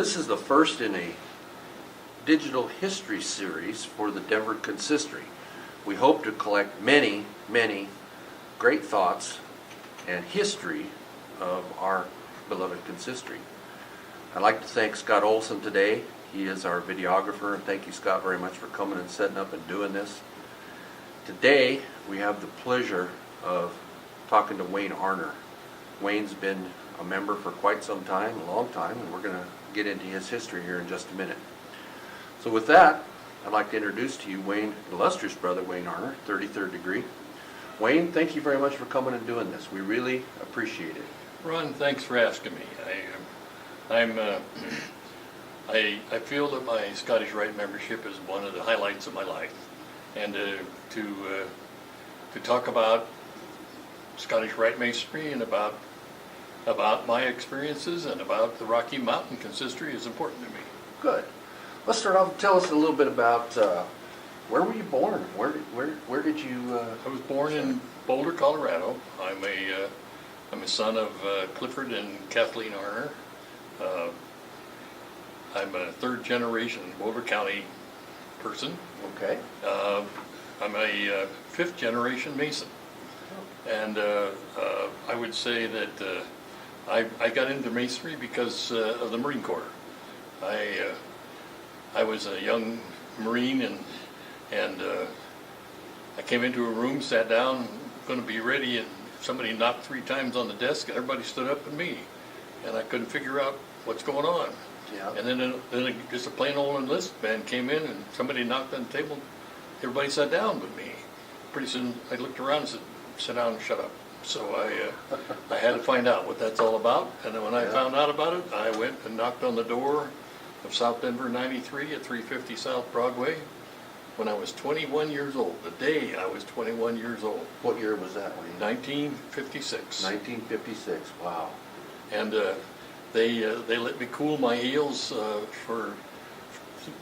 This is the first in a digital history series for the Denver Consistory. We hope to collect many, many great thoughts and history of our beloved consistory. I'd like to thank Scott Olson today. He is our videographer, and thank you, Scott, very much for coming and setting up and doing this. Today, we have the pleasure of talking to Wayne Arner. Wayne's been a member for quite some time, a long time, and we're going to get into his history here in just a minute. So with that, I'd like to introduce to you Wayne, illustrious brother Wayne Arner, 33rd degree. Wayne, thank you very much for coming and doing this. We really appreciate it. Ron, thanks for asking me. I feel that my Scottish Rite membership is one of the highlights of my life, and to talk about Scottish Rite Masonry and about my experiences and about the Rocky Mountain Consistory is important to me. Good. Let's start off. Tell us a little bit about where were you born? Where did you? I was born in Boulder, Colorado. I'm a son of Clifford and Kathleen Arner. I'm a third generation Boulder County person. Okay. I'm a fifth generation Mason, and I would say that I got into Masonry because of the Marine Corps. I was a young Marine, and I came into a room, sat down, going to be ready, and somebody knocked 3 times on the desk, and everybody stood up at me, and I couldn't figure out what's going on. Yeah. And then just a plain old enlist band came in, and somebody knocked on the table. Everybody sat down but me. Pretty soon, I looked around and said, "Sit down and shut up." So I had to find out what that's all about, and then when I found out about it, I went and knocked on the door of South Denver 93 at 350 South Broadway when I was 21 years old, the day I was 21 years old. What year was that, Wayne? 1956. 1956, wow. And they let me cool my heels for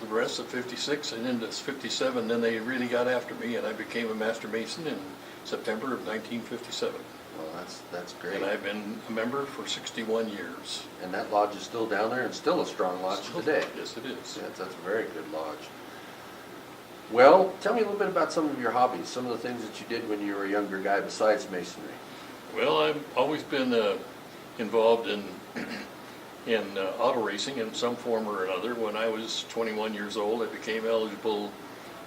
the rest of 56 and into 57. Then they really got after me, and I became a Master Mason in September of 1957. Well, that's great. And I've been a member for 61 years. And that lodge is still down there and still a strong lodge today. Yes, it is. That's a very good lodge. Well, tell me a little bit about some of your hobbies, some of the things that you did when you were a younger guy besides Masonry. Well, I've always been involved in auto racing in some form or another. When I was 21 years old, I became eligible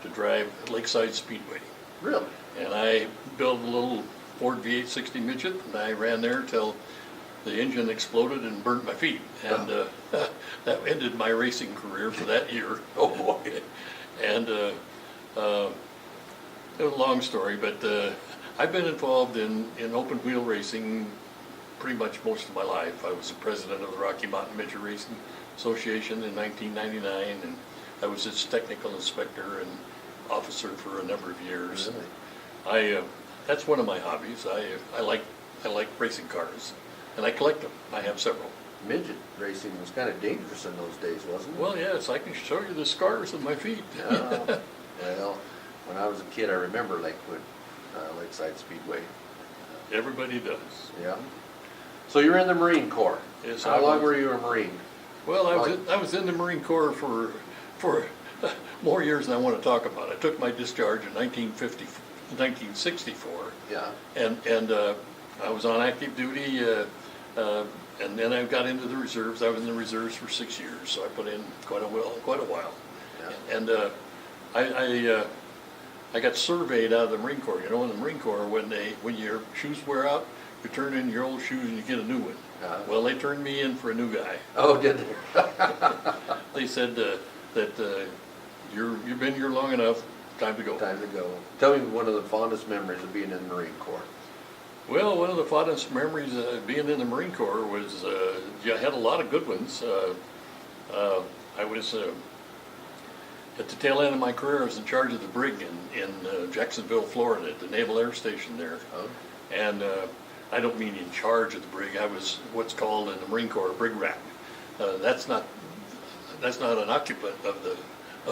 to drive at Lakeside Speedway. Really? And I built a little Ford V8 60 midget, and I ran there till the engine exploded and burnt my feet. And that ended my racing career for that year. Oh boy. And it was a long story, but I've been involved in open wheel racing pretty much most of my life. I was the president of the Rocky Mountain Midget Racing Association in 1999, and I was its technical inspector and officer for a number of years. Really? That's one of my hobbies. I like racing cars, and I collect them. I have several. Midget racing was kind of dangerous in those days, wasn't it? Well, yes, I can show you the scars on my feet. Well, when I was a kid, I remember Lakewood, Lakeside Speedway. Everybody does. Yeah. So you were in the Marine Corps. Yes. How long were you a Marine? Well, I was in the Marine Corps for more years than I want to talk about. I took my discharge in 1964. Yeah. And I was on active duty, and then I got into the reserves. I was in the reserves for 6 years, so I put in quite a while. Yeah. And I got surveyed out of the Marine Corps. You know, in the Marine Corps, when your shoes wear out, you turn in your old shoes and you get a new one. Well, they turned me in for a new guy. Oh, did they? They said that you've been here long enough. Time to go. Time to go. Tell me one of the fondest memories of being in the Marine Corps. Well, one of the fondest memories of being in the Marine Corps was I had a lot of good ones. I was at the tail end of my career. I was in charge of the brig in Jacksonville, Florida, at the Naval Air Station there. Oh. And I don't mean in charge of the brig. I was what's called in the Marine Corps a brig rat. That's not an occupant of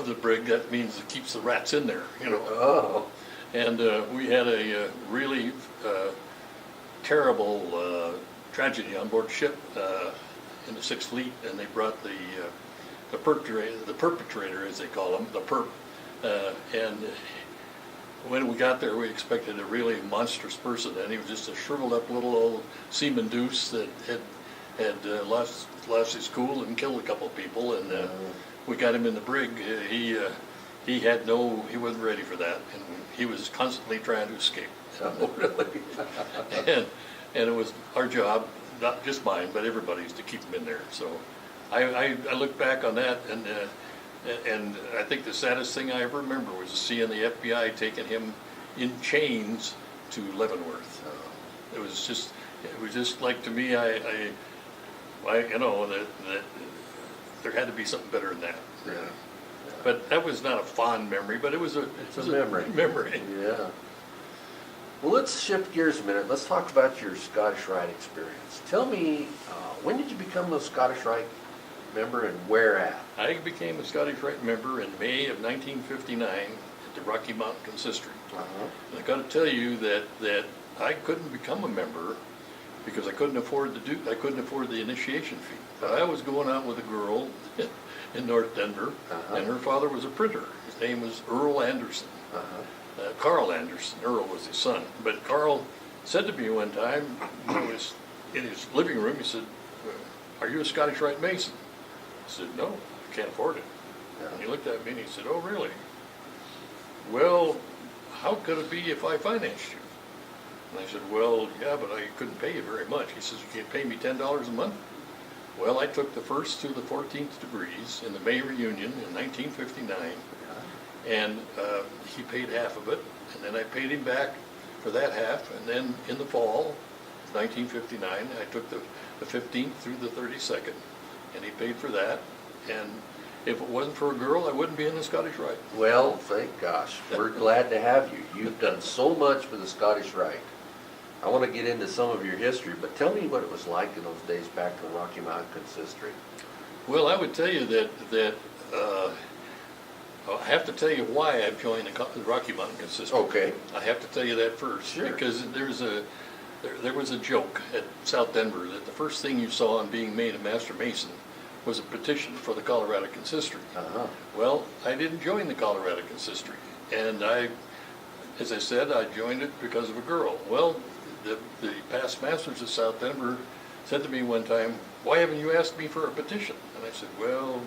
the brig. That means it keeps the rats in there, you know. Oh. And we had a really terrible tragedy on board ship in the 6th Fleet, and they brought the perpetrator, as they call him, the perp, and when we got there, we expected a really monstrous person, and he was just a shriveled up little old seaman deuce that had lost his cool and killed a couple of people, and we got him in the brig. He wasn't ready for that, and he was constantly trying to escape. and it was our job, not just mine, but everybody's, to keep him in there. So I look back on that, and I think the saddest thing I ever remember was seeing the FBI taking him in chains to Leavenworth. It was just like, to me, I you know, that there had to be something better than that. Yeah. But that was not a fond memory, but it was a memory. Memory. Yeah. Well, let's shift gears a minute. Let's talk about your Scottish Rite experience. Tell me, when did you become a Scottish Rite member and where at? I became a Scottish Rite member in May of 1959 at the Rocky Mountain Consistory. And I got to tell you that I couldn't become a member because I couldn't afford the initiation fee. But I was going out with a girl in North Denver, and her father was a printer. His name was Earl Anderson. Carl Anderson. Earl was his son. But Carl said to me one time, when I was in his living room, he said, "Are you a Scottish Rite Mason?" I said, "No, I can't afford it." And he looked at me and he said, "Oh, really? Well, how could it be if I financed you?" And I said, "Well, yeah, but I couldn't pay you very much." He says, "You can't pay me $10 a month?" Well, I took the 1st through the 14th degrees in the May reunion in 1959, and he paid half of it, and then I paid him back for that half, and then in the fall of 1959, I took the 15th through the 32nd, and he paid for that, and if it wasn't for a girl, I wouldn't be in the Scottish Rite. Well, thank gosh. We're glad to have you. You've done so much for the Scottish Rite. I want to get into some of your history, but tell me what it was like in those days back in the Rocky Mountain Consistory. Well, I would tell you that I have to tell you why I've joined the Rocky Mountain Consistory. Okay. I have to tell you that first. Sure. Because there was a joke at South Denver that the first thing you saw on being made a Master Mason was a petition for the Colorado Consistory. Well, I didn't join the Colorado Consistory, and as I said, I joined it because of a girl. Well, the past masters of South Denver said to me one time, "Why haven't you asked me for a petition?" And I said, "Well,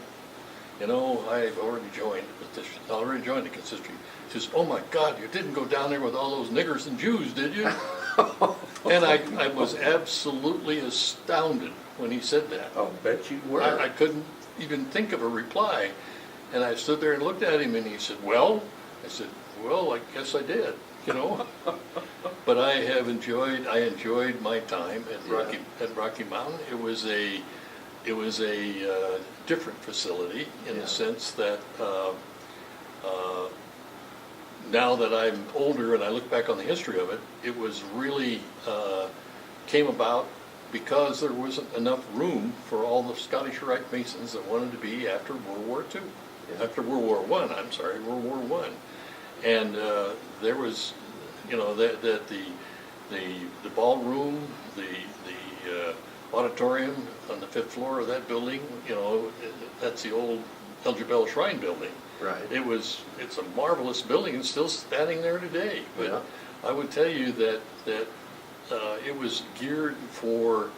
you know, I've already joined the petition. I already joined the consistory." He says, "Oh my God, you didn't go down there with all those niggers and Jews, did you?" And I was absolutely astounded when he said that. I'll bet you were. I couldn't even think of a reply. And I stood there and looked at him, and he said, "Well?" I said, "Well, I guess I did, you know." But I enjoyed my time at Rocky Mountain. It was a different facility in the sense that now that I'm older and I look back on the history of it, it was really came about because there wasn't enough room for all the Scottish Rite Masons that wanted to be after World War II. After World War I, World War I. And there was, you know, that the ballroom, the auditorium on the 5th floor of that building, you know, that's the old El Jebel Shrine building. Right. It's a marvelous building and still standing there today. But I would tell you that it was geared for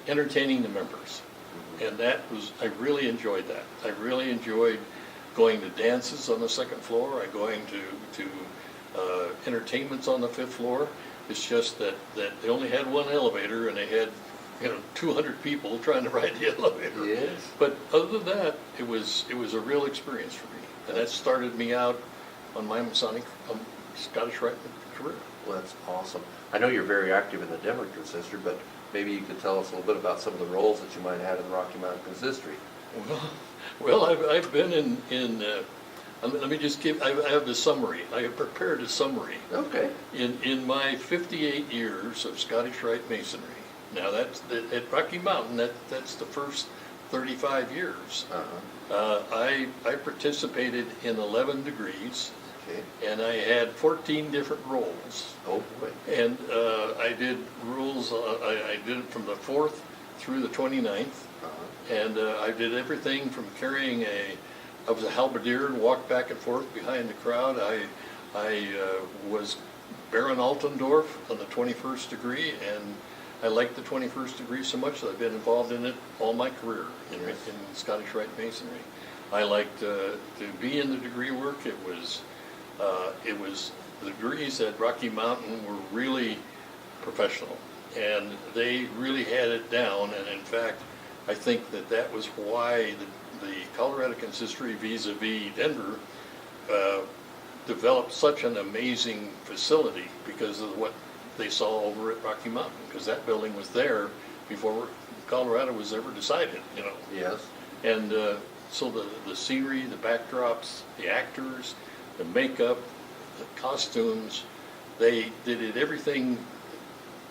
entertaining the members. And I really enjoyed that. I really enjoyed going to dances on the 2nd floor. I'm going to entertainments on the 5th floor. It's just that they only had one elevator and they had 200 people trying to ride the elevator. Yes. But other than that, it was a real experience for me, and that started me out on my Masonic Scottish Rite career. Well, that's awesome. I know you're very active in the Denver Consistory, but maybe you could tell us a little bit about some of the roles that you might have in the Rocky Mountain Consistory. Well, I've been in let me just give, I have the summary. I have prepared a summary. Okay. In my 58 years of Scottish Rite Masonry, now that's at Rocky Mountain, that's the first 35 years. I participated in 11 degrees, and I had 14 different roles. Oh boy. And I did rules, I did it from the 4th through the 29th, And I did everything from carrying I was a halberdier and walked back and forth behind the crowd. I was Baron Altendorf on the 21st degree, and I liked the 21st degree so much that I've been involved in it all my career in Scottish Rite Masonry. I liked to be in the degree work. It was the degrees at Rocky Mountain were really professional, and they really had it down. And in fact, I think that was why the Colorado Consistory vis-a-vis Denver developed such an amazing facility because of what they saw over at Rocky Mountain, because that building was there before Colorado was ever decided, you know. Yes. And so the scenery, the backdrops, the actors, the makeup, the costumes, they did everything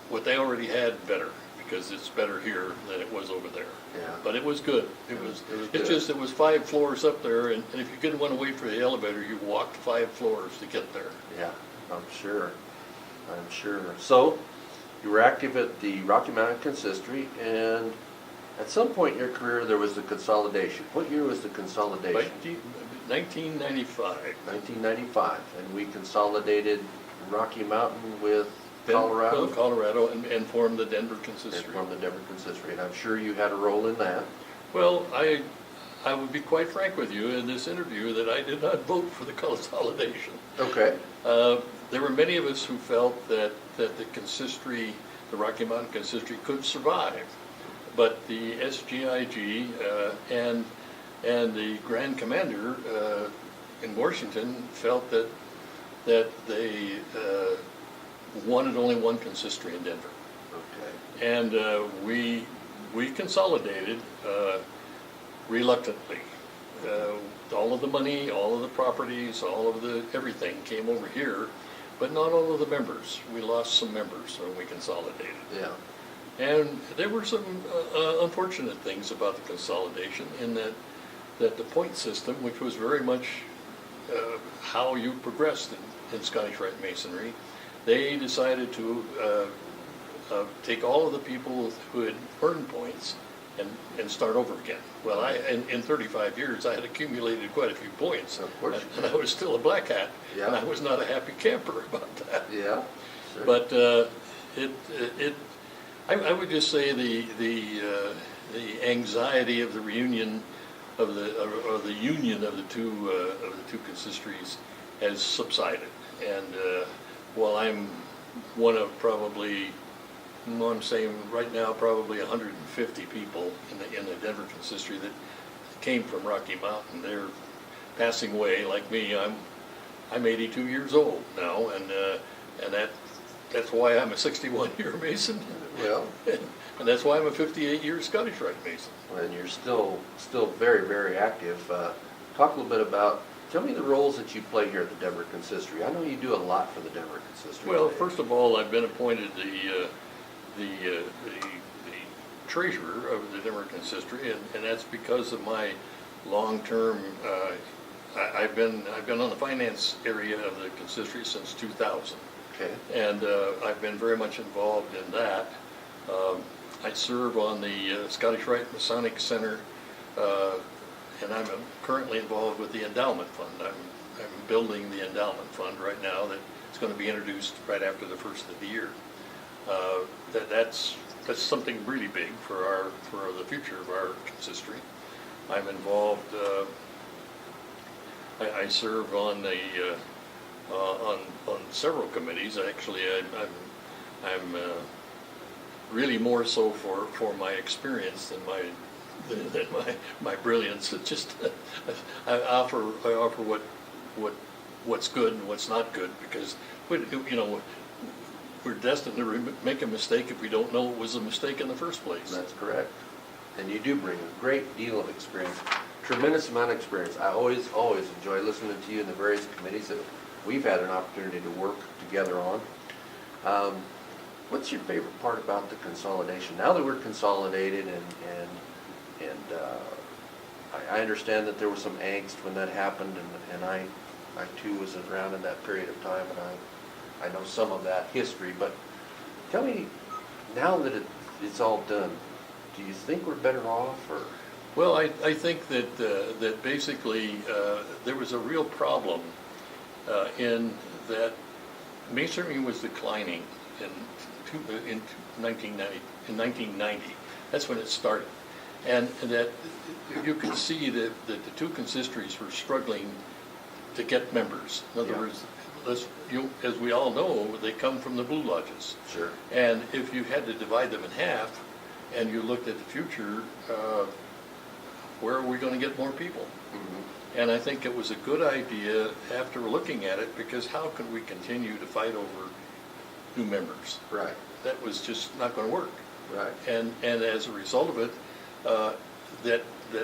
what they already had better, because it's better here than it was over there. Yeah. But it was good. It was just, it was 5 floors up there, and if you didn't want to wait for the elevator, you walked 5 floors to get there. Yeah, I'm sure. So, you were active at the Rocky Mountain Consistory, and at some point in your career, there was the consolidation. What year was the consolidation? 1995. 1995, and we consolidated Rocky Mountain with Colorado? Colorado, and formed the Denver Consistory. And formed the Denver Consistory, and I'm sure you had a role in that. Well, I would be quite frank with you in this interview that I did not vote for the consolidation. Okay. There were many of us who felt that the Consistory, the Rocky Mountain Consistory, could survive, but the SGIG and the Grand Commander in Washington felt that they wanted only one consistory in Denver. Okay. And we consolidated reluctantly. All of the money, all of the properties, all of the everything came over here, but not all of the members. We lost some members when we consolidated. Yeah. And there were some unfortunate things about the consolidation in that the point system, which was very much how you progressed in Scottish Rite Masonry, they decided to take all of the people who had earned points and start over again. Well, in 35 years, I had accumulated quite a few points. Of course. And I was still a black hat, Yeah. and I was not a happy camper about that. Yeah. Sure. But I would just say the anxiety of the reunion of the union of the two consistories has subsided, and while I'm one of probably, I'm saying right now probably 150 people in the Denver Consistory that came from Rocky Mountain. They're passing away like me. I'm 82 years old now, and that's why I'm a 61-year Mason. Well, and that's why I'm a 58-year Scottish Rite Mason. and you're still very, very active. Talk a little bit about, tell me the roles that you play here at the Denver Consistory. I know you do a lot for the Denver Consistory. Well, first of all, I've been appointed the treasurer of the Denver Consistory, and that's because of my long-term. I've been on the finance area of the consistory since 2000. Okay. And I've been very much involved in that. I serve on the Scottish Rite Masonic Center, and I'm currently involved with the endowment fund. I'm building the endowment fund right now that's going to be introduced right after the first of the year. That's something really big for the future of our consistory. I'm involved. I serve on on several committees. Actually, I'm really more so for my experience than my brilliance. It's just I offer what's good and what's not good, because we're destined to make a mistake if we don't know it was a mistake in the first place. That's correct. And you do bring a great deal of experience, tremendous amount of experience. I always enjoy listening to you in the various committees that we've had an opportunity to work together on. What's your favorite part about the consolidation? Now that we're consolidated, and I understand that there was some angst when that happened, and I too was around in that period of time, and I know some of that history. But tell me, now that it's all done, do you think we're better off, or? Well, I think that, that basically, there was a real problem in that masonry was declining in 1990. That's when it started. And that you could see that the two consistories were struggling to get members. In other words, as we all know, they come from the Blue Lodges. Sure. And if you had to divide them in half, and you looked at the future, where are we going to get more people? Mm-hmm. And I think it was a good idea after looking at it, because how could we continue to fight over new members? Right. That was just not going to work. Right. And as a result of it, that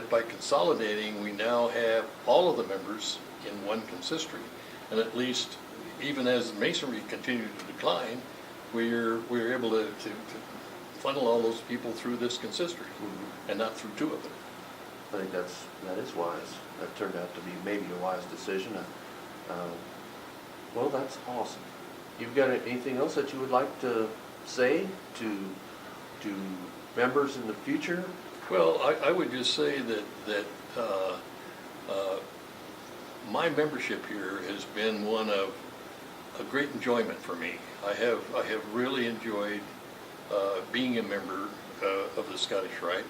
by consolidating, we now have all of the members in one consistory. And at least, even as masonry continued to decline, we're able to funnel all those people through this consistory, mm-hmm. and not through two of them. I think that is wise. That turned out to be maybe a wise decision. Well, that's awesome. You've got anything else that you would like to say to members in the future? Well, I would just say that my membership here has been one of a great enjoyment for me. I have really enjoyed being a member of the Scottish Rite.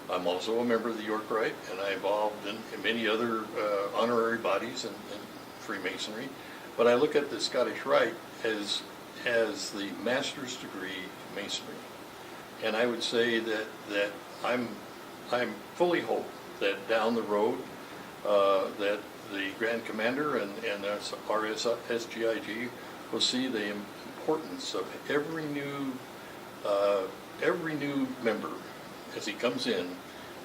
I'm also a member of the York Rite, and I'm involved in many other honorary bodies in Freemasonry. But I look at the Scottish Rite as the master's degree in Masonry. And I would say that I'm fully hope that down the road that the Grand Commander and RSGIG will see the importance of every new member as he comes in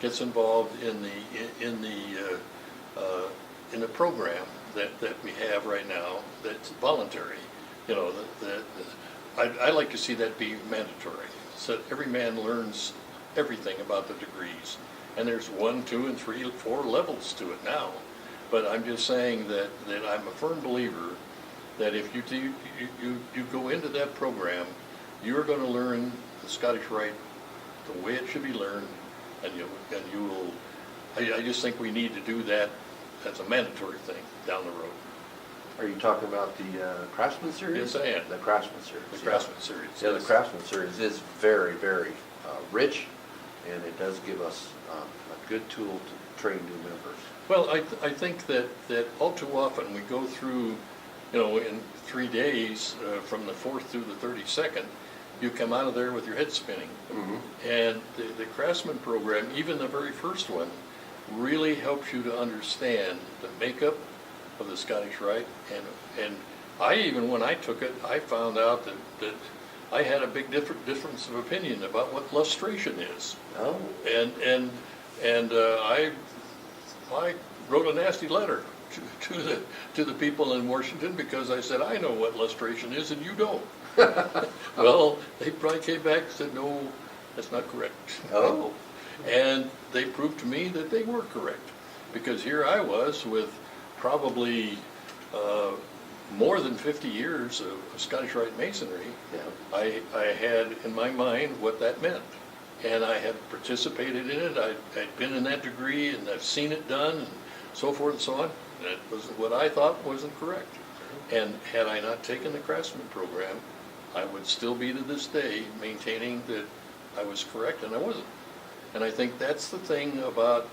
gets involved in the program that we have right now that's voluntary. You know, I'd like to see that be mandatory, so that every man learns everything about the degrees. And there's 1, 2, and 3, 4 levels to it now. But I'm just saying that I'm a firm believer that if you go into that program, you're going to learn the Scottish Rite the way it should be learned, and you will. I just think we need to do that as a mandatory thing down the road. Are you talking about the Craftsman Series? Yes, I am. The Craftsman Series. The Craftsman Series. Yeah, the Craftsman Series is very, very rich, and it does give us a good tool to train new members. Well, I think that all too often we go through, in 3 days, from the 4th through the 32nd, you come out of there with your head spinning. Mm-hmm. And the Craftsman program, even the very first one, really helps you to understand the makeup of the Scottish Rite. And I even, when I took it, I found out that I had a big difference of opinion about what lustration is. Oh. And I wrote a nasty letter to the people in Washington, because I said, I know what lustration is and you don't. Well, they probably came back and said, no, that's not correct. Oh. And they proved to me that they were correct, because here I was with probably more than 50 years of Scottish Rite Masonry. Yeah. I had in my mind what that meant, and I had participated in it. I'd been in that degree, and I've seen it done, and so forth and so on. That was what I thought wasn't correct. And had I not taken the Craftsman program, I would still be to this day maintaining that I was correct, and I wasn't. And I think that's the thing about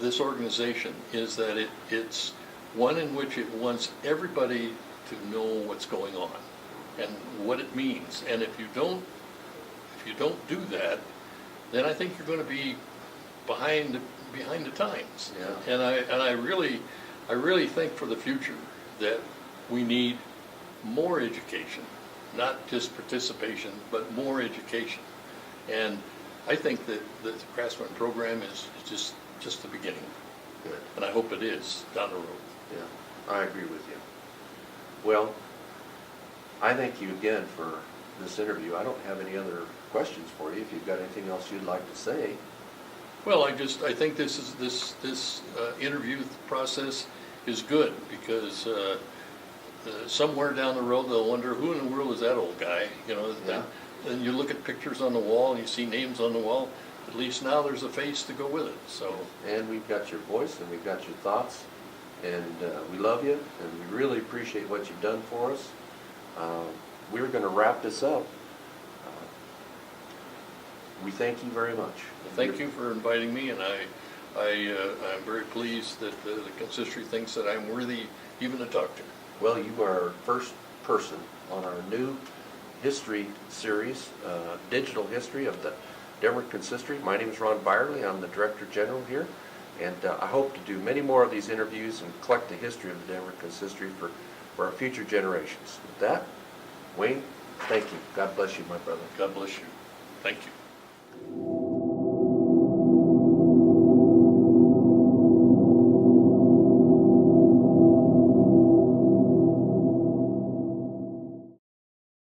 this organization, is that it's one in which it wants everybody to know what's going on and what it means. And if you don't do that, then I think you're going to be behind the times. Yeah. And I really think for the future that we need more education, not just participation, but more education. And I think that the Craftsman program is just the beginning. Good. And I hope it is down the road. Yeah, I agree with you. Well, I thank you again for this interview. I don't have any other questions for you. If you've got anything else you'd like to say. Well, I think this interview process is good, because somewhere down the road they'll wonder, who in the world is that old guy? Yeah. And you look at pictures on the wall and you see names on the wall. at least now there's a face to go with it, so. And we've got your voice and we've got your thoughts, and we love you, and we really appreciate what you've done for us. We're going to wrap this up. We thank you very much. Thank you for inviting me, and I'm very pleased that the consistory thinks that I'm worthy even to talk to. Well, you are our first person on our new history series, digital history of the Denver Consistory. My name is Ron Byerly. I'm the Director General here, and I hope to do many more of these interviews and collect the history of the Denver Consistory for our future generations. With that, Wayne, thank you. God bless you, my brother. God bless you. Thank you.